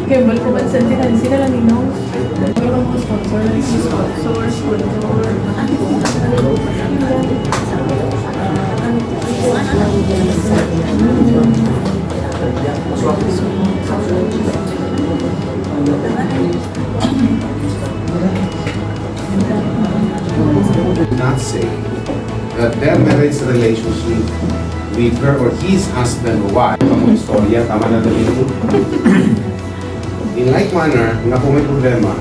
Kembal ko man sentihan sila lang ninong. Pero mga sponsor, not say that their marriage relationship with her or his husband or wife, ang istorya, tama na dito. In like manner, nga kung may problema,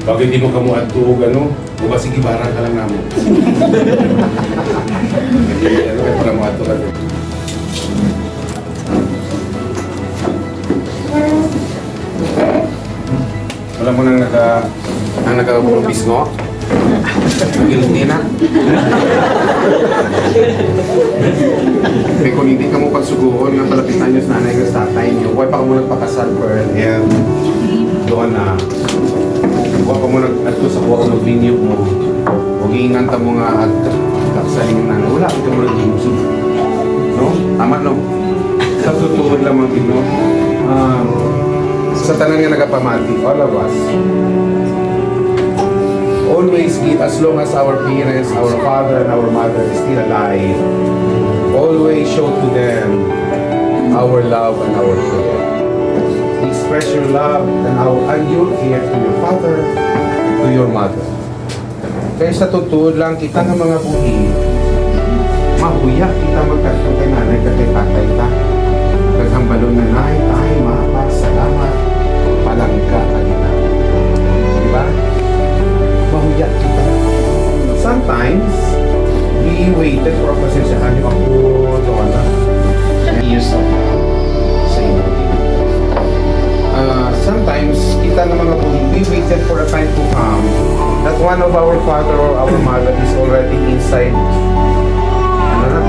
pag hindi mo kamuhat to, gano, o ba sige, barang ka lang namin. Hindi, ano, may palamuhat to ka doon. Wala mo nang nagka-bisgo? Guilty na. Kaya kung hindi ka mo pagsuguhon, nga palapitan nyo sa nanay ka sa tatay nyo, huwag pa ka mo nagpakasal, Pearl, and doon na, huwag ka mo nag-ato sa huwag ng venue mo, huwag iinganta mo nga at kaksaling yung nanay, wala ka mo nag-iusog. No? Tama, no? Sa tutuod lamang ino, sa tanang nga nagapamati, all of us, always give, as long as our parents, our father and our mother is still alive, always show to them our love and our care. Express your love and your care to your father, to your mother. Kaya sa totoo lang, kita ng mga buhi, mahuya kita magkanto kay nanay ka kay tatay ka. Naghambalon na nay, tay, mama, salamat, palangka, kanina. Diba? Mahuya kita. Sometimes, we waited for a pasensyahan yung ako, doon na. Years of sa inyo. Sometimes, kita ng mga buhi, we waited for a time to come that one of our father or our mother is already inside, ano na,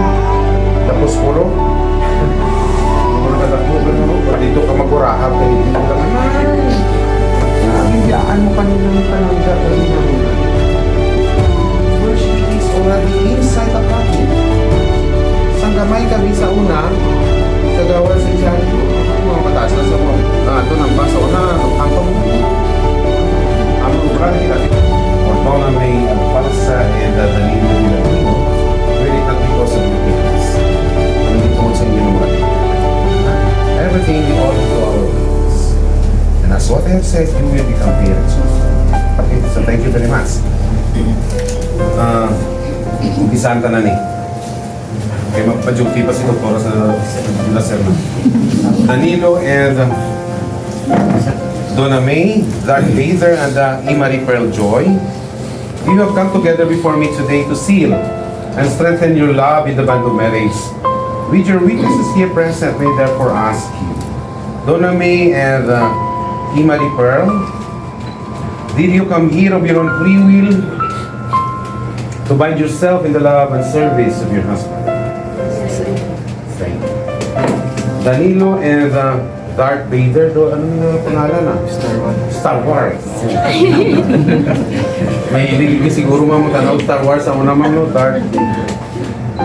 tapos puro. Dito ka magurahap, kaya dito ka naman. Biglaan mo kanina ng panangga, kanina mo. Where she is already inside the body. Sanggamay kami sa una, sa gawa sa isyan. Mga mataas na sa mo. Ito nang ba sa una, ang pamunod. Ang lugar nila. Although na may palsa and dalilo nila dito, really not because of the things. Hindi tungkol sa inyo naman. Everything we all do our ways. And as what I have said, you will become parents. Okay, so thank you very much. Umpisahan ka na ni. Okay, magpa-duty pa si Doktora sa sermon. Danilo and Donna May, Dark Laser, and Imari Pearl Joy, you have come together before me today to seal and strengthen your love in the bond of marriage. With your witnesses here present, may therefore ask you, Donna May and Imari Pearl, did you come here of your own free will to bind yourself in the love and service of your husband? Yes, sir. Thank you. Danilo and Darth Vader, ano yung pangalan na? Star Wars. May hilig siguro mamutanaw Star Wars, ako naman no, Darth Vader.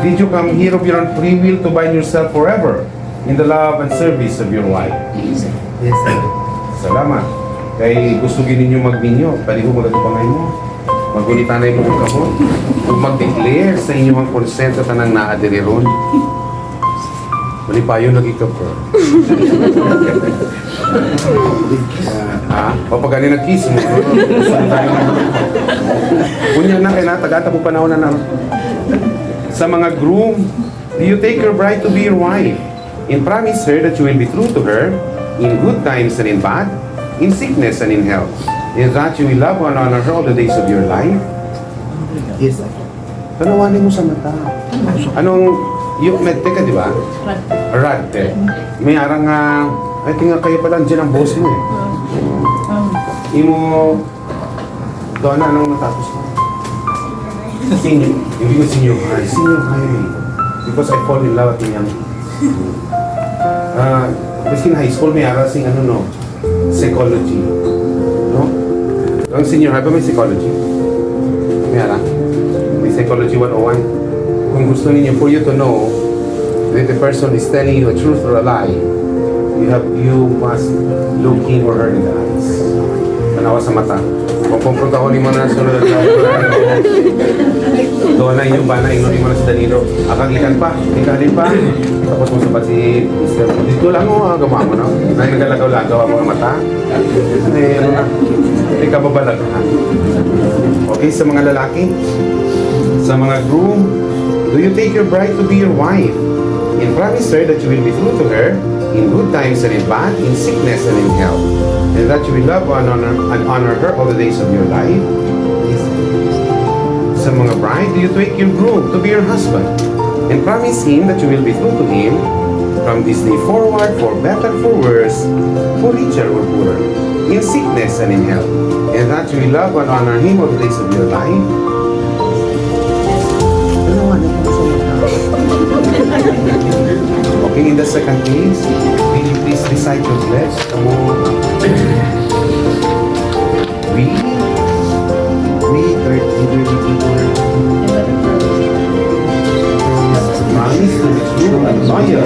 Did you come here of your own free will to bind yourself forever in the love and service of your wife? Yes, sir. Yes, sir. Salamat. Kay gusto ninyo magbinyo, pwede ko magagapangay mo. Magulitanay mo kung kahon. Kung mag-declare sa inyo ang konsent at anang naadiri ron. Mali pa yun nag-ikap ko. O pag ganun nag-kiss mo. Kunya na kaya na, tagata po panahon na sa mga groom, do you take your bride to be your wife and promise her that you will be true to her in good times and in bad, in sickness and in health, and that you will love and honor her all the days of your life? Yes, sir. Tanawanin mo sa mata. Anong, yung medtech ka, di ba? Radtech. May arang nga, I think nga kayo pala, dyan ang boss mo eh. Imo, doon na, anong natapos mo? Senior, hindi ko senior high. Senior high. Because I fall in love at young age. Kasi high school may aral sing ano no? Psychology. No? Ang senior high ba may psychology? May aral? May psychology 101. Kung gusto ninyo, for you to know that the person is telling you a truth or a lie, You must look him or her in the eyes. Manawa sa mata. Kung pumunta ko ni mo na sunod at doon na inyong bana, inunin mo na sa Danilo. Akagikan pa, ikalin pa. Tapos mo sabat si Mr. Dito lang mo, gamawa mo na. Nagalagaw-lagaw ang mga mata. Ano na, hindi ka babalag. Okay, sa mga lalaki, sa mga groom, do you take your bride to be your wife? And promise her that you will be true to her in good times and in bad, in sickness and in health. And that you will love and honor her all the days of your life. Sa mga bride, do you take your groom to be your husband? And promise him that you will be true to him from this day forward, for better, for worse, for richer or poorer, in sickness and in health. And that you will love and honor him all the days of your life. Okay, in the second case, will you please recite your pledge? Come on. We, third degree people, promise to be true and loyal.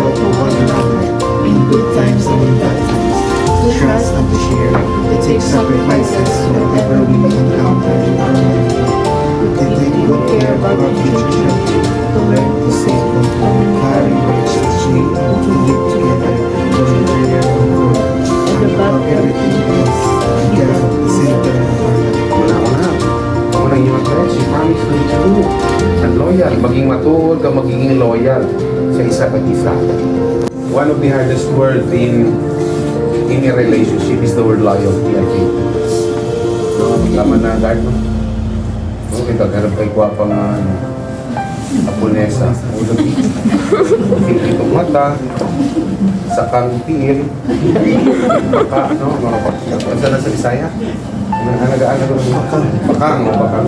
in good times and in bad times, to trust and to share, to take sacrifices whenever we may encounter in our life, to take good care of our future children, to learn to save them, to carry rich to shame, and to live together, to share our God, and above everything else, care of the center of our life. Una-una. Ako lang yung pledge. You promise to be true and loyal. Maging matuod ka, magiging loyal sa isa at isa. One of the hardest words in a relationship is the word loyalty, I think. No, maglaman na guard, no? No, ito, ganun kay guwapang Apunesa. Itong mata, sakang tiil, baka, no? Saan na sa Bisaya? Nanagaan ko ng bakang, bakang.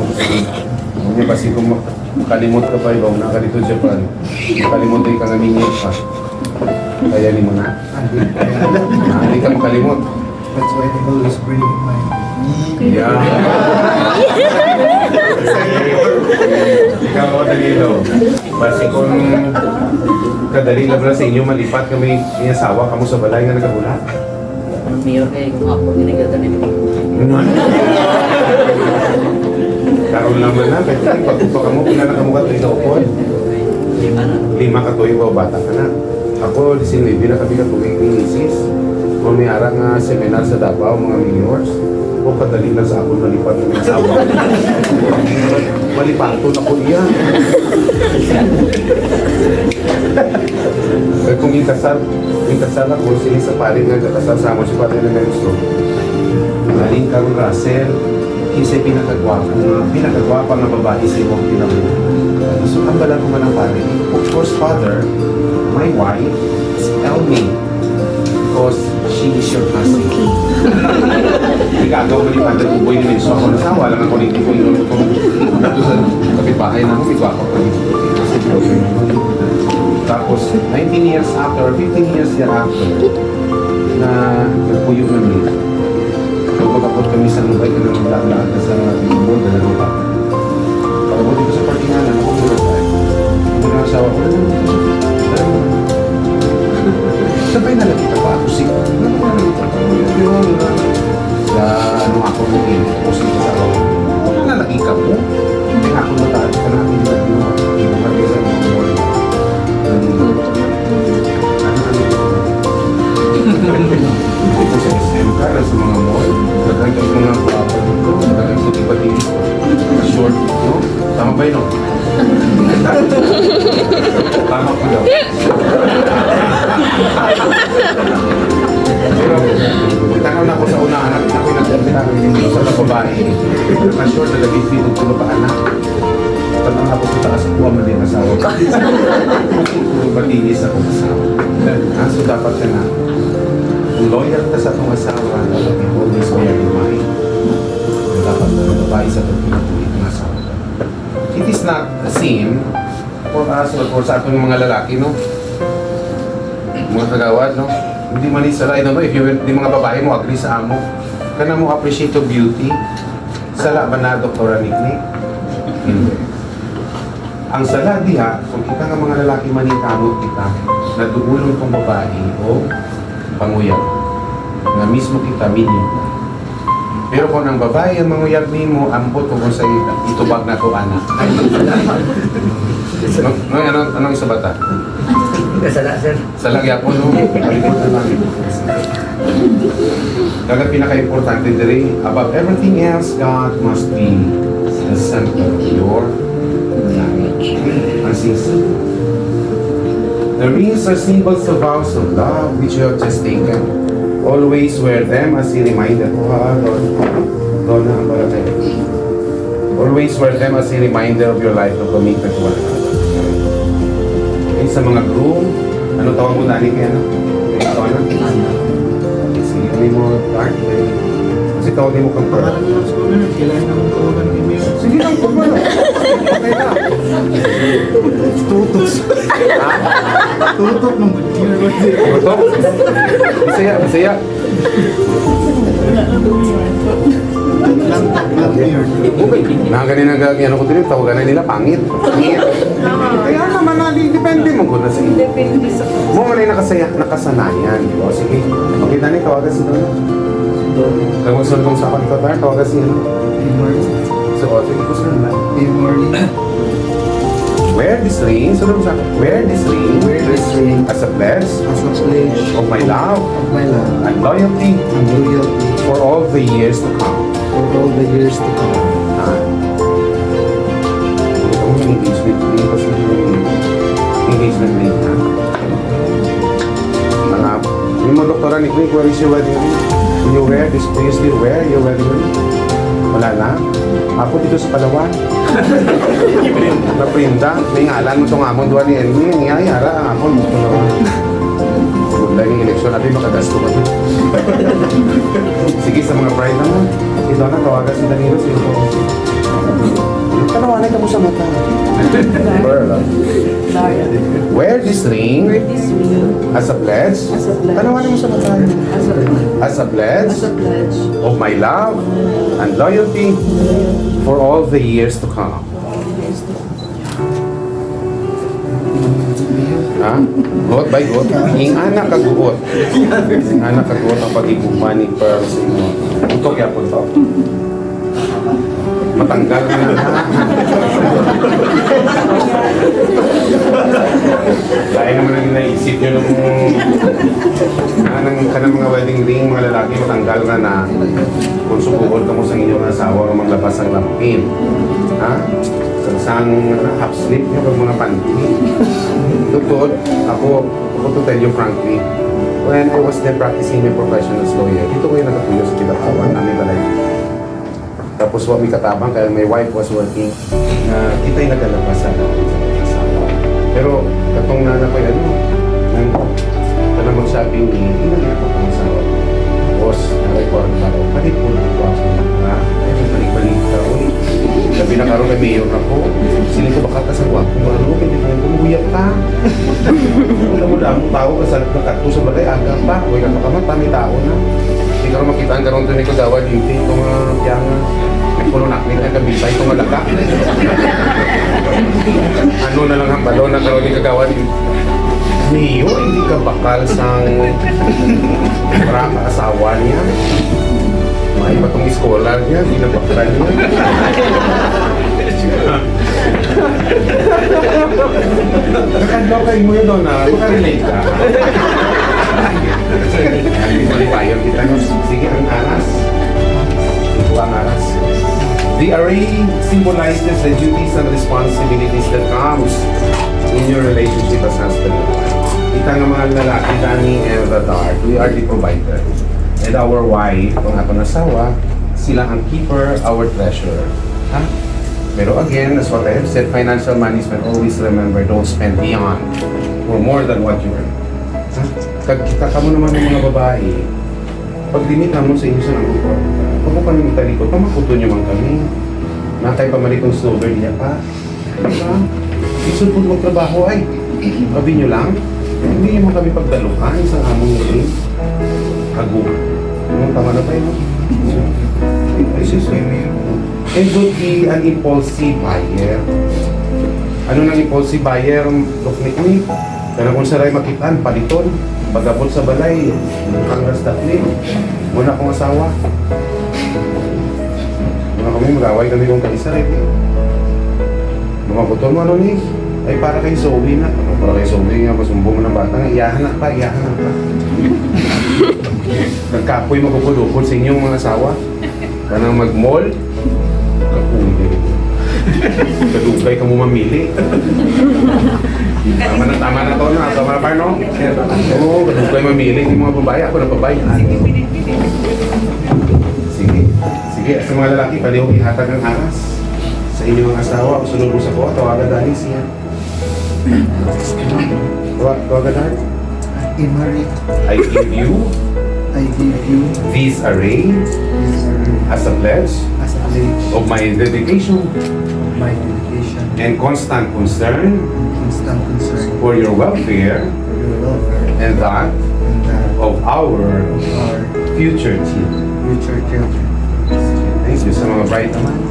Hindi ba si kung makalimot ka pa ibaw, nakalito Japan, makalimot ay kang amingit pa. Kaya ni mo na. Hindi ka makalimot. That's why they always bring my Yeah. Ikaw o Danilo, basi kung kadali lang na sa inyo malipat kami may asawa kamo sa balay nga nagabulat. Ang mayor kayo kung ako ginagatan nito. Karoon naman na, pwede pagpupa ka mo, pila na kamukat ito upon. Lima na. 5 ka tuwing o bata ka na. Ako, 19 na kami katuwing ni Isis. Kung may arang seminar sa Davao, mga mayors, o kadali na sa ako malipat ng asawa. Malipato na ko iya. Kung inkasal ako, sila sa parin nga kakasal sa amo si Padre na gusto. Maling kang Russell, kisa'y pinakagwapa nga babae sa ibang pinabuhay. So, ang bala ko man ang pare. Of course, Father, my wife is Elmi because she is your cousin. Igagaw ko ni Padre Uboy ni Menso. Ako nasawa lang ako ni Uboy nung dito sa kapitbahay na ako, igwapa ko ni Tapos, 19 years after, or 15 years thereafter, na nagpuyo ng nila. Kung pagkapot kami sa Lubay, kami maglalaan ka sa Lubay, na Lubay. Pagkapot dito sa parkinganan, ako muna tayo. Ako na asawa ko, sabay na lang kita pa ako siya. Sa ano ako mo ako siya sa ako. Kung nalaki ka mo, may ako nataan ka natin na pinumati sa mga mall. Ito sa SM ka, sa mga mall, nagkagay mga guwapa dito, nagkagay sa iba-tingin ko. Short, no? Tama ba yun, no? Tama ko daw. Pero, itakaw na ako sa unahan, nakita ko yung nagkakita dito sa babae. Na-short, nalagay dito ko pa anak. Tanang ako sa taas ko, mali ang asawa ko. Batinis ako asawa. So dapat ka na, kung loyal ka sa itong asawa, dapat you always bear in mind. Dapat na babae sa itong pinatulit ng asawa. It is not a sin for us or for sa ating mga lalaki, no? Mga kagawad, no? Hindi man isala, I don't know if you di mga babae mo agree sa amo, kana mo appreciate the beauty. Sala ba na Dr. Niknik? Hindi. Ang sala diha, kung kita nga mga lalaki manikamot kita, nadugulong kong babae o panguyab. Nga mismo kita, medium. Pero kung ang babae ang manguyab mo, ambot kung sa itubag na to, anak. Anong isa bata? Kasala, sir. Sa lagya po, no? Kalimutan lang. Dagat pinaka-importante diri, above everything else, God must be the center of your marriage. Ang sisi. The rings are symbols of vows of love which you have just taken. Always wear them as a reminder. Donna, ang para tayo. Always wear them as a reminder of your life of commitment to one another. Okay, sa mga groom, ano tawag mo dani kaya na? Donna? Sige, ano mo, Dark? Kasi tawagin mo kang Pangalan niya sa school na, kailangan naman tawagan ng email. Sige lang, kung ano. Okay na. Tutok. Tutok ng good year. Ito? Bisaya, bisaya. Love year. Nakaganin na ano ko din, tawagan na nila, pangit. Pangit. Kaya naman, depende mo kung nasa iyo. Depende sa Mo man ay nakasanayan. O sige, okay na ni, tawagan si Donna. Kaya magsulong sa akin ito, tawagan si ano. So, o, sige, gusto na. Wear this ring, sulong sa akin. Wear this ring Wear this ring as a pledge as a pledge of my love of my love and loyalty and loyalty for all the years to come. for all the years to come. Ito mo yung engagement ring kasi yung engagement ring, ha? Mga, yung mga doktora ni Quick, where is your wedding ring? Do you wear this? Do you still wear your wedding ring? Wala na? Ako dito sa Palawan. Naprinda. May ngalan mo itong amon doon ni Elmi. Ngayara ang amon mo itong naman. Maganda yung eleksyon natin, makagasto ka din. Sige, sa mga bride naman. Ito na, tawagan si Danilo. Sino ko? Tanawanay ka mo sa mata. Pearl, ah. Daria. Wear this ring Wear this ring as a pledge. as a pledge. Tanawanay mo sa mata. As a As a pledge of my love and loyalty for all the years to come. Ha? Got by got? Ing anak kaguot. Ing anak kaguot ang pag-igupa ni Pearl sa inyo. Utok yapon to. Matanggal na na. Dahil naman ang naisip nyo nung kanang mga wedding ring, mga lalaki matanggal na kung subuhol ka mo sa inyong asawa o maglabas ang lampin. Ha? Sang half sleep nyo pag mga panty. Tugod, ako to tell you frankly, when I was then practicing my profession as lawyer, dito ko yung nakatuyo sa Kilatawan, namin balay. Tapos may katabang, kaya my wife was working, kita yung nagalabas sa asawa. Pero, katong na ko ano, nang mag-shopping, hindi na nila ko pang asawa. Tapos, na-record pa ako, pati po na ako ako, ay, balik-balik ka, uy. Sabi na karoon kay Mayor na po, sili ko baka kasagwa kung ano, hindi ko kumuyak ka. Alam mo lang, tao ka sa nakato sa balay, aga pa, huwag ka makamata, may tao na. Hindi ka rin makita ang karoon doon ko dawa, dito itong yang nagpununak nila kabisay itong malaka. Ano na lang ang balon na karoon ni kagawa dito. Mayor, hindi ka bakal sang para asawa niya. May patong scholar niya, hindi na bakal niya. Nakadlaw kayo mo yun doon na, makarelate ka. Hindi malipayon kita nyo. Sige, ang aras. Ito ang aras. The array symbolizes the duties and responsibilities that comes in your relationship as husband and wife. Kita ng mga lalaki, Danny and the Dark, we are the provider. And our wife, ang atong asawa, sila ang keeper, our treasurer. Ha? Pero again, as what I have said, financial management, always remember, don't spend beyond or more than what you earn. Ha? Kita ka mo naman ng mga babae, pag limitan mo sa inyo sa nangungkot, pag mo kami italikot, pamakuto nyo man kami. Nakay pamalitong snowbird niya pa. Diba? Isod po magtrabaho ay, sabi nyo lang, hindi nyo man kami pagdalukan sa among rin. Hago. Anong tama na tayo? Ay, sis, and would be an impulsive buyer. Ano nang impulsive buyer? Doknik ni? Pero kung saray makitaan, paliton. Pagabot sa balay, ang rastakli. Muna akong asawa. Muna kami, mag-away kami kung kaisaray. Lumabuton mo ano ni? Ay para kay Zoe na. Ano para kay Zoe nga, masumbong ng bata nga. Iyahan na pa, iyahan na pa. Nagkapoy magpupulupod sa inyong mga asawa. Kanang mag-mall. Kapunin. Kadugay ka mo mamili. Tama na to na. Tama na pa, no? Oo, kadugay mamili. Hindi mga babae. Ako na babae. Sige. Sige. Sa mga lalaki, palihog ihatag ng aras. Sa inyong asawa. Sunod mo sa ko. Tawagan dahil siya. Tawagan dahil. Imari, I give you I give you this array this as a pledge as a pledge of my dedication of my dedication and constant concern and constant concern for your welfare for your welfare and that and that of our of our future children. future children. Thank you sa mga bright naman.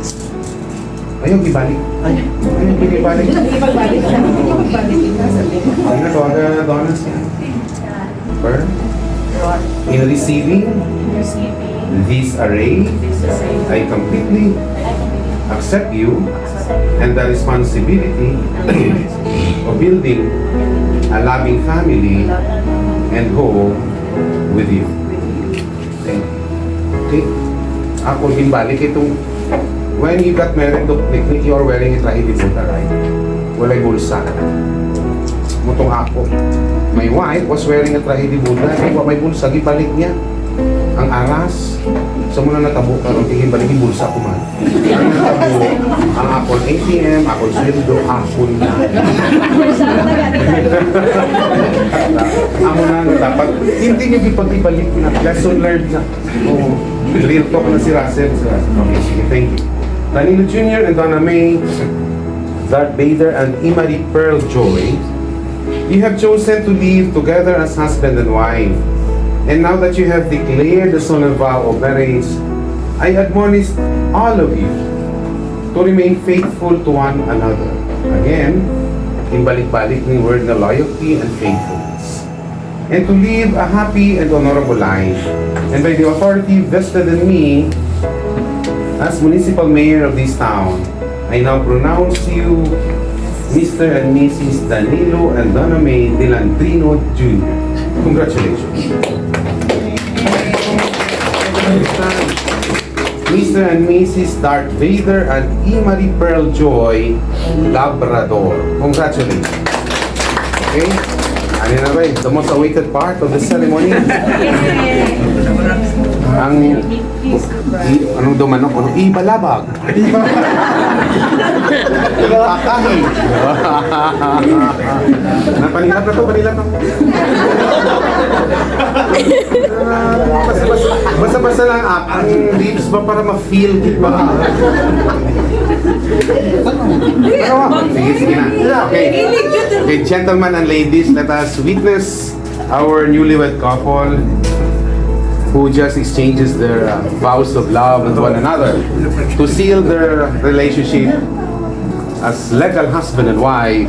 Ayaw, ibalik. Ay, Ayaw, ibalik. Ipagbalik ka. Ipagbalik ka. Ay, natawagan na doon siya. Per, in receiving this array, I completely accept you and the responsibility of building a loving family and home with you. Thank you. Okay? Ako din balik itong when you got married to Nick, you are wearing a trahe de boda, right? Walay bulsa. Mutong ako. My wife was wearing a trahe de boda. May bulsa, gibalik niya. Ang aras. Sa muna natabo ka, tingin balik yung bulsa ko man. Ang natabo, ang akon ATM, akon sweldo, akon na. Amo na, dapat, hindi niyo ipag-ibalik na. Lesson learned na. Oo. Real talk na si Russell. Okay, sige, thank you. Danilo Jr. and Donna May, Darth Vader and Imari Pearl Joy, you have chosen to live together as husband and wife. And now that you have declared the solemn vow of marriage, I admonish all of you to remain faithful to one another. Again, in balik-balik ng word na loyalty and faithfulness. And to live a happy and honorable life. And by the authority vested in me as municipal mayor of this town, I now pronounce you Mr. and Mrs. Danilo and Donna May Delandrino Jr. Congratulations. Mr. and Mrs. Darth Vader and Imari Pearl Joy Labrador. Congratulations. Okay? Ano na ba the most awaited part of the ceremony? Ang anong dumanok? Ano? Ibalabag. Pakahin. Napanilap na to, panilap na. Basta lang ang lips ba para ma-feel ba? Sige na. Okay, gentlemen and ladies, let us witness our newlywed couple who just exchanges their vows of love with one another to seal their relationship as legal husband and wife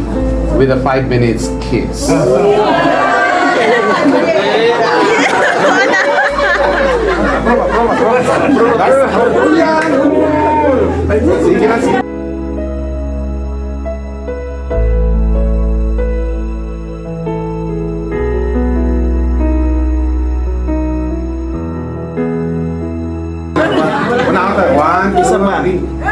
with a 5 minutes kiss. Sige na, sige.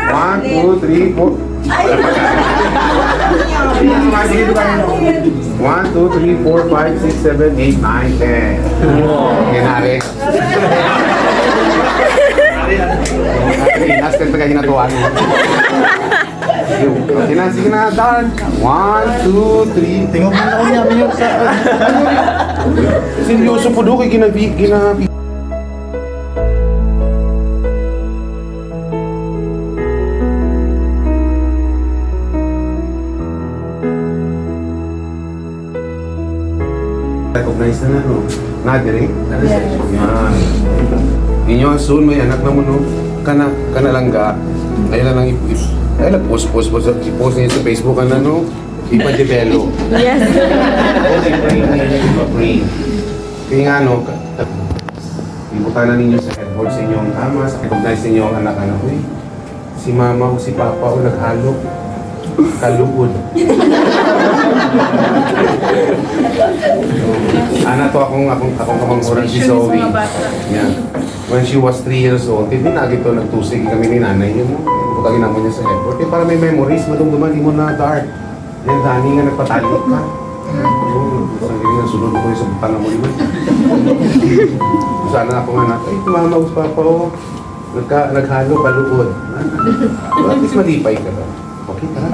One, two, three, four. 1, 2, 3, 4, 5, 6, 7, 8, 9, 10. Okay, nari. Pinas ka sa kahinatuan mo. Okay na, sige na, Dark. 1, 2, 3. tingnan mo na ako niya, Mayor, sa... Seryoso po doon kay ginabi. Recognize na no? Nadiri? Yan. Inyo soon may anak na mo no? Kana lang ga. Ay lang post niya sa Facebook na no? ipa-develop. Yes. Pray. Kaya nga no, ibutan na ninyo sa headboard sa inyong ama, sa recognize ninyo ang anak-anak. Uy, si mama o si papa o naghalo. Kalugod. Ana to akong kamanghuran si Zoe. Yeah. When she was 3 years old, hindi na ito nagtusig kami ni nanay niyo mo. Putangin naman niya sa headboard. Para may memories, madumduman, di mo na dark. Yan, dani nga nagpatalik ka. Isang galing na sunod ko yung sa butang na mo naman. Sana ako nga natin, ay, tumama ko papa o. Naghalo, kalugod. At least malipay ka ba? Okay, tara.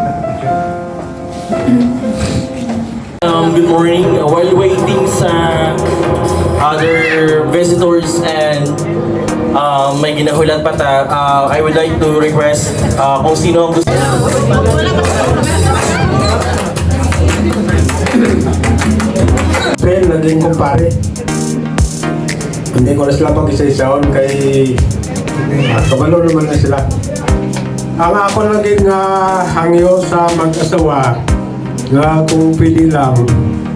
Good morning. While waiting sa other visitors and may ginahulat pa ta, I would like to request kung sino ang gusto. Friend, naging kumpare. Hindi ko na sila pag-isa-isaon kay kabalo naman na sila. Ang ako naging hangyo sa mag-asawa nga kung pili lang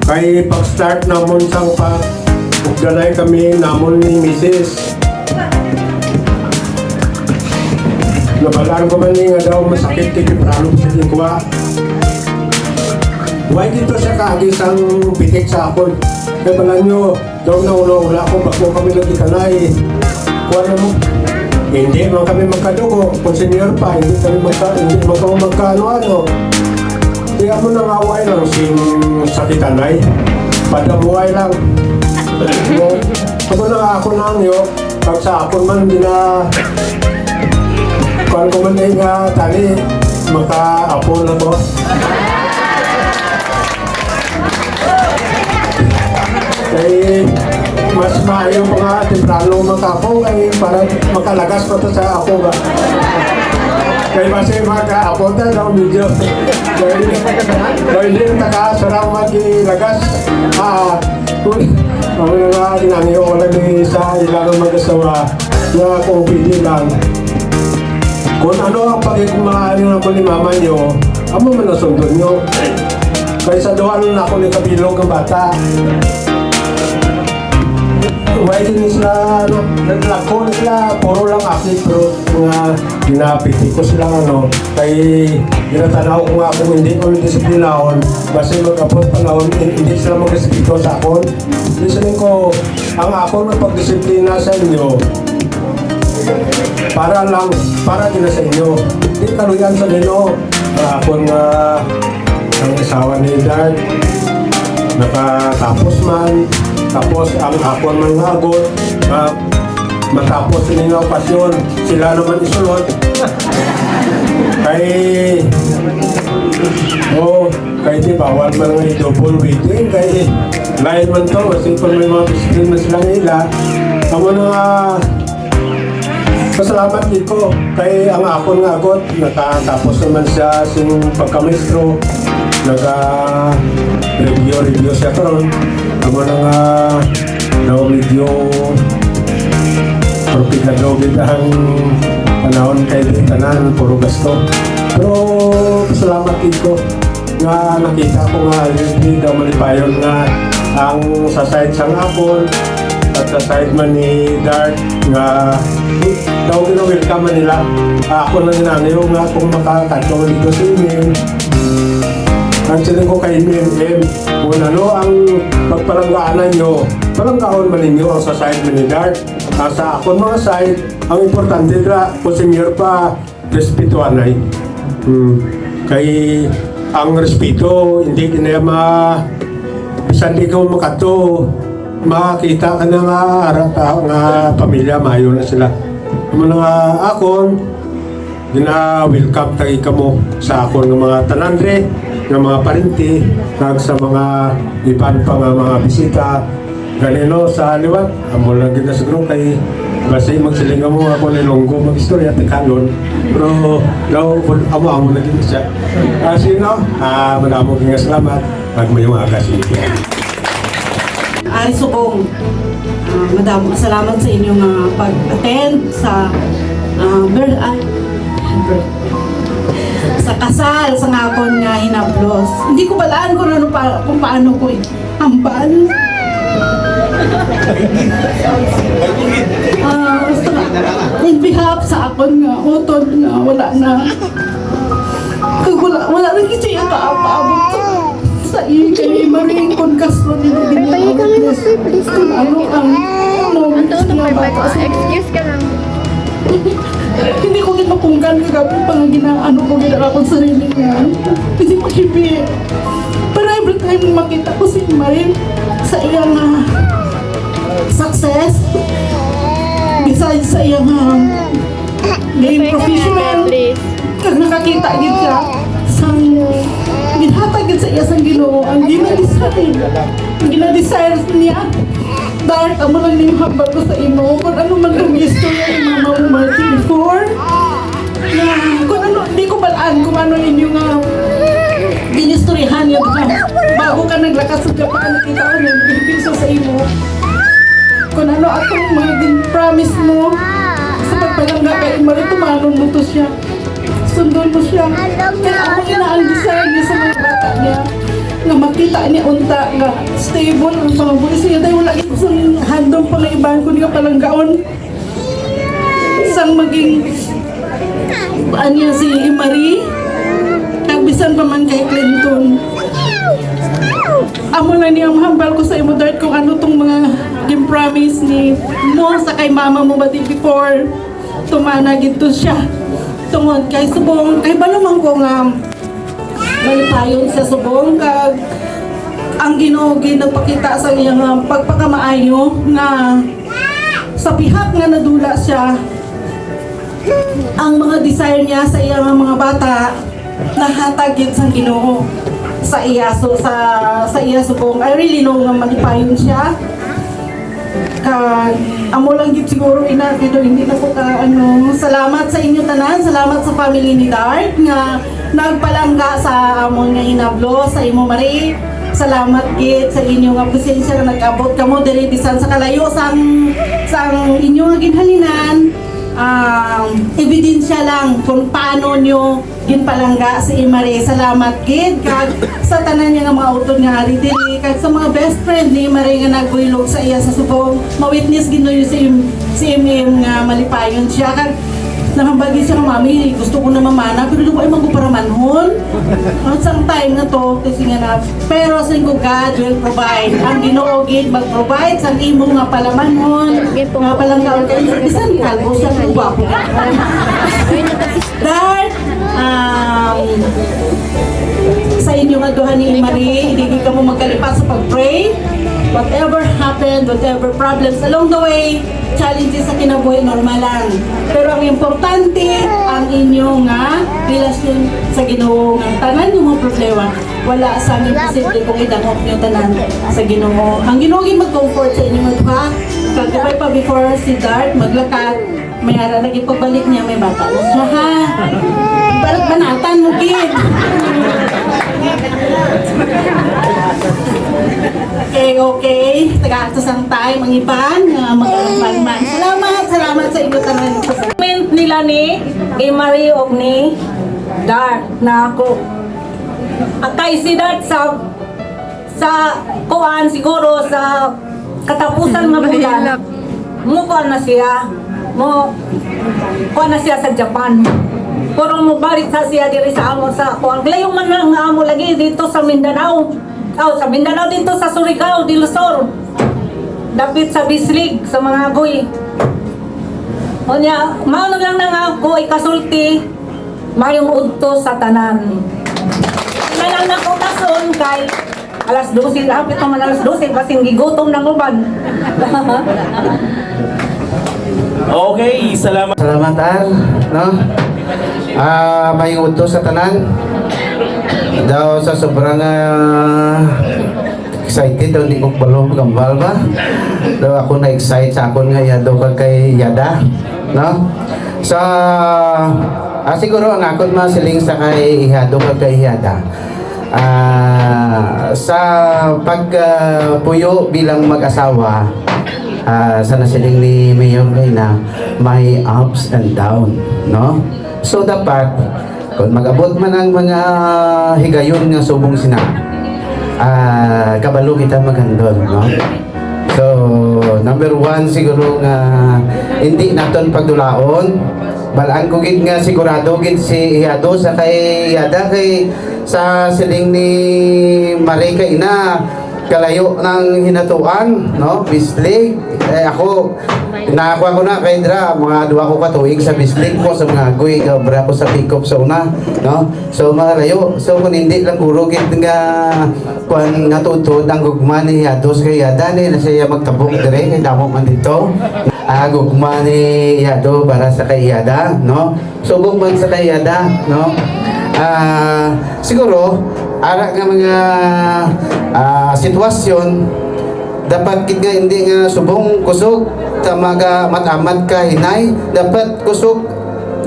kay pag-start namon sang pag-ugdanay kami namon ni Mrs. Nabalaan ko man nga daw masakit kay Kiprano sa lingwa. Why dito siya kaagisang pitik sa akon? Kaya pala nyo, daw na wala ko bago kami lagi kanay. Kuha na mo. Hindi man kami magkadugo. Kung senior pa, hindi kami magkaano-ano. Kaya mo nang away lang sakitanay. Padamuay lang. Ako na ako nang yo, pag sa akon man din na kung ko man nga tali, maka-apo na ko. Kaya mas maayo mga temprano makapo kay para makalagas pa to sa ako ba. Kaya masih maka-apo na daw medyo. Kaya hindi nakasarang magilagas. Kung nga dinangyo ko lagi sa ilang mag-asawa na kung pili lang. Kung ano ang pagkumahan ng ako ni mama nyo, amo man ang sundon nyo. Kaya sa doon na ako ni kabilog ng bata. Why din sila, naglako sila, puro lang akit, pero mga ginapiti ko sila kay ginatanaw ko nga kung hindi ko disiplinaon, kasi mag-abot panahon, hindi sila mag-disiplino sa akon. Listening ko, ang akon ng pagdisiplina sa inyo, para din na sa inyo. Hindi kaluyan sa inyo. Akon nga, ang asawa ni Dad, nakatapos man, tapos ang akon man agot, matapos din ang okasyon, sila naman isulod. Kay di bawal man nga i-double waiting, kay lain man to, kasi kung may mga disiplin na silang ila, kamo na pasalamat dito kay ang akon nga agot, nakatapos naman siya sa pagkamestro, nag-review siya karon. Ako na nga daw medyo propaganda ang panahon kay tanan, puro gasto. Pero pasalamat dito nga nakita ko nga hindi daw malipayon nga ang sa side sang akon at sa side man ni Dart nga daw gina-welcome man nila. Ako lang ginanayo nga kung makakatong dito sa email. Ang siling ko kay M, kung ano ang pagpalanggaanan nyo, palanggaan man ninyo ang sa side man ni Dart. Sa akong mga side, ang importante na kung senior pa, respetuan ay. Kay ang respeto, hindi kinaya bisan di ka makato, makakita ka na nga pamilya, mayo na sila. Ang mga akon, gina-welcome tayo ka mo sa akon ng mga tanandre, ng mga parinti, kag sa mga iban pa nga mga bisita. Ganino sa liwat, amo lang kita siguro kay basta magsiling mo ako ni Longgo mag-istorya at kalon. Pero daw amo na din siya. Kasi madamo kang salamat. Magmayong aga siya. Ari Subong, madamo salamat sa inyong pag-attend sa sa kasal sa ngakon nga hinablos. Hindi ko balaan kung ano kung paano ko hambal. Basta in behalf sa akon nga utod nga wala na. Kag wala na kasi yung kaapa-abot sa iyo kay Maring Castro ni Ginabot. Kung ano ang moments nga bata sa Excuse ka lang. hindi ko din mapungkan kagabi pang ginaano ko ginala akong sarili niya. Hindi makipi. Pero every time makita ko si Marin sa iyang success, besides sa iyang game professional, kag nakakita gid siya sang ginhatag gid sa iya sang Ginoo ang ginadesire niya. Dark, amo lang yung habag ko sa imo. Kung ano man ang istorya ni Mama Umarti before. Kung ano, hindi ko balaan kung ano inyong ginistoryahan niya. Bago ka naglakas sa Japan, nakita ko yung Pilipiso sa imo. Kung ano atong mga din-promise mo sa pagpalangga kay Imari, tumanon mo to siya. Sundon mo siya. Kaya ako inaandisan niya sa mga bata niya. Nga makita niya unta nga stable ang mga bulis niya dahil wala isang handong pang ibahan ko niya palanggaon sang maging niya si Marie kabisan pa man kay Clinton. Amo na niya mahambal ko sa imo Dart kung ano tong mga game promise ni mo sa kay mama mo ba before tumana gito siya tungod kay subong kay ba naman ko nga malipayon sa subong kag ang Ginoo nagpakita sa iyang pagpakamaayo na sa pihak nga nadula siya ang mga desire niya sa iyang mga bata nahatagid sa Ginoo sa iya sa iya subong. I really know nga malipayon siya kag amo lang gid siguro ina dito hindi na ko ka salamat sa inyo tanan, salamat sa family ni Dart nga nagpalangga sa amon nga hinablo sa imo Marie. Salamat gid sa inyo nga presensya nga nag-abot kamo diri bisan sa kalayo sang inyo nga ginhalinan. Ebidensya lang kung paano nyo ginpalangga si Marie. Salamat gid kag sa tanan niya nga mga utod nga ari diri kag sa mga best friend ni Marie nga nagbuylog sa iya sa subong. Ma-witness gid niyo si Im nga malipayon siya kag nakambagi siya ng mami, gusto ko na mamana, pero di ko ay magpaparamanhon. At sang time na to, kasi nga na, pero sa ko God will provide. Ang Ginoo gid mag-provide sa imo nga palamanhon, nga palanggaon kayo. Bisan kalbo siya ng gwapo. Dahil, sa inyo nga duha ni Marie, hindi ka mo magkalipat sa pag-pray. Whatever happened, whatever problems along the way, challenges sa kinabuhi, normal lang. Pero ang importante, ang inyong relasyon sa Ginoo. Ang tanan yung mga problema, wala sa imposible kung idangop nyo tanan sa Ginoo. Ang Ginoo mag-comfort sa inyo mga kagabay pa before si Dart maglakad, may ara lagi pagbalik niya, may bata na siya ha. Balik banatan mo kid. Okay. Taga-atos ang time ang iban mag-alman. Salamat sa inyo tanan. Comment nila ni Marie og ni Dart na ako. Kay si Dart sa kuan siguro sa katapusan nga bulan. Mo kuan na siya. Mo kuan na siya sa Japan. Pero mo balik sa siya diri sa amo sa kuan. Layo man lang nga amo lagi dito sa Mindanao. Sa Mindanao dito sa Surigao, del Sur. Dapit sa Bislig, sa mga agoy. O niya, maunag lang na ako ikasulti, mayong udto sa tanan. Kailan na ko tason kay alas 12, hapit naman alas 12, kasing gigutom ng uban. Okay, salamat. Salamat no? May utos sa tanan. Daw sa sobrang excited daw hindi ko balong gambal ba. Daw ako na-excite sa akon nga yado kay Yada, no? Sa siguro ang akon masiling sa kay Yado kay Yada. Sa pagpuyo bilang mag-asawa, sa nasiling ni Mayor Reyna, may ups and down, no? So dapat Kung magabot man ang mga higayon nga subong sina, kabalo kita maghandol, no? So, number one siguro nga hindi naton pagdulaon. Balaan ko gid nga sigurado gid si Iyado sa kay Iyada kay sa siling ni Marika ina kalayo ng hinatuan, no? Bislig. Ako, nakakuha ko na kay Dra, mga 2 ko katuig sa bislig ko, sa mga agoy, kabra ko sa pick-up sa una, no? So, malayo. So, kung hindi lang kurugit nga kung natutod ang gugma ni Yados kay Yada, na siya magtabok dire, kay damo man dito. Gugma ni Yado para sa kay Yada, no? So, man sa kay Yada, no? Siguro, ara nga mga sitwasyon dapat kit nga hindi nga subong kusog tamaga matamat ka hinay dapat kusog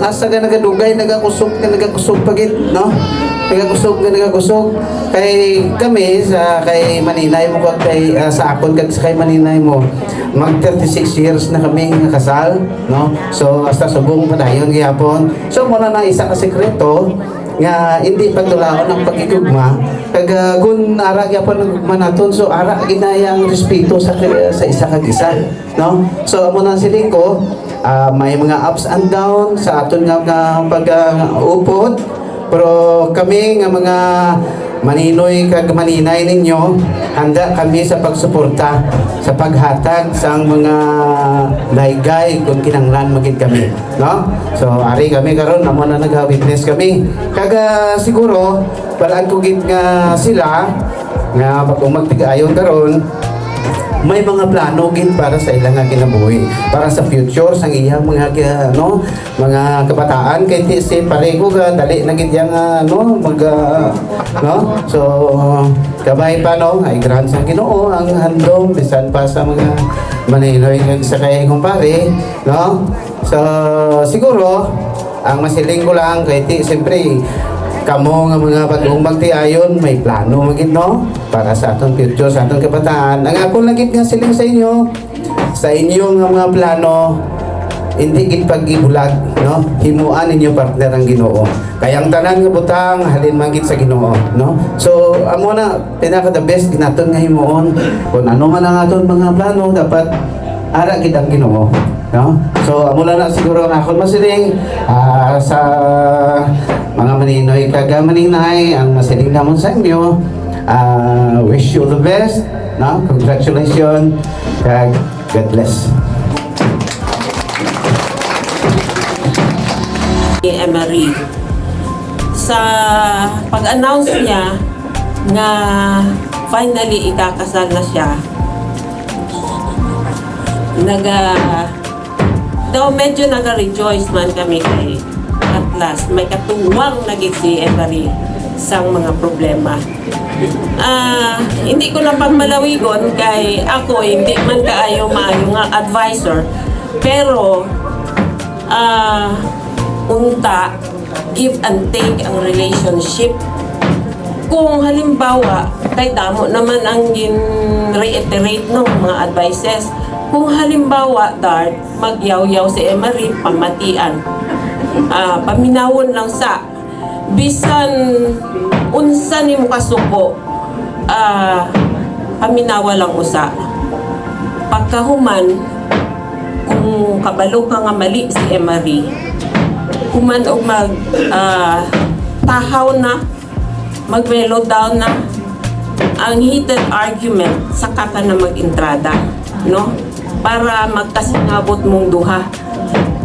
asa ka nagadugay nagakusog pagit no nagakusog kay kami sa kay Maninay mo kay sa akon kag sa kay Maninay mo mag 36 years na kami nga kasal no so hasta subong padayon gyapon so muna na isa ka sekreto nga hindi pagtulaon ang pagigugma kag kun ara gyapon ang gugma naton so ara ginayang respeto sa isa kag isa no so amo na siling ko may mga ups and down sa aton nga pag-upod pero kami nga mga Maninoy kag Maninay ninyo handa kami sa pagsuporta sa paghatag sa mga laygay kung kinanglan magid kami no so ari kami karon amo na nag-witness kami kag siguro balaan ko gid nga sila nga kung magtigayon karon may mga plano gid para sa ilang nga kinabuhi para sa future sang iyang mga mga kabataan kay si pareho ga dali na gid yang no so kabay pa no ay grant sa Ginoo ang handom bisan pa sa mga Maninoy kag sa kay kumpare no so siguro ang masiling ko lang kay siyempre kamo nga mga bagong magtiayon may plano magid no para sa atong future sa atong kabataan ang ako lang gid nga siling sa inyo nga mga plano hindi gid pagibulag no himuan ninyo partner ang Ginoo kaya ang tanan nga butang halin man gid sa Ginoo no so amo na pinaka the best naton nga himuon kung ano man ang aton mga plano dapat ara gid ang Ginoo no so amo na siguro nga akon masiling sa mga Maninoy kag Maninay ang masiling namon sa inyo wish you the best no congratulations kag God bless. Emery sa pag-announce niya na finally ikakasal na siya daw medyo naga-rejoice man kami kay at last may katuwang naging si Emery sang mga problema hindi ko na pagmalawigon kay ako hindi man kaayo maayo nga advisor pero unta give and take ang relationship kung halimbawa kay damo naman ang reiterate ng mga advices kung halimbawa Dart magyaw-yaw si Emery pamatian paminawon lang sa bisan unsa ni mo kasuko paminawa lang usa pagkahuman kung kabalo ka nga mali si Emery human og mag tahaw na mag-mellow down na ang heated argument saka ka na mag-entrada no para magkasingabot mong duha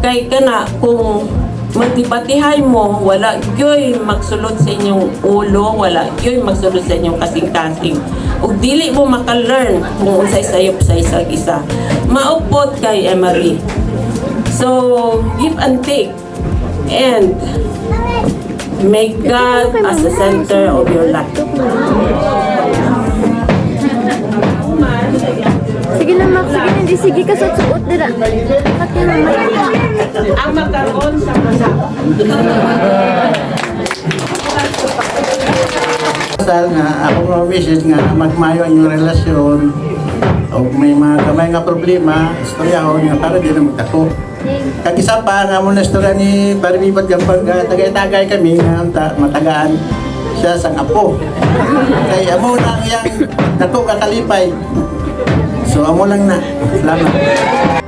kay kana kung magdibatihay mo wala gyoy magsulod sa inyong ulo wala gyoy magsulod sa inyong kasing-kasing ug dili mo maka-learn kung unsay sayop sa isang isa maupod kay Emery so give and take and make God as the center of your life. Sige na, Max. Sige na. Di sige ka suot dira. Kat ka na, Max. Ang magkaroon sa Dahil nga, ako mga wishes nga, magmayo ang inyong relasyon o may mga kamay nga problema, istorya ko nga para di na magtako. Kag isa pa nga mo na istorya ni Paribibot Gampang tagay-tagay kami nga matagaan siya sang apo. Kay amo lang yang nato kakalipay. So amo lang na. Salamat.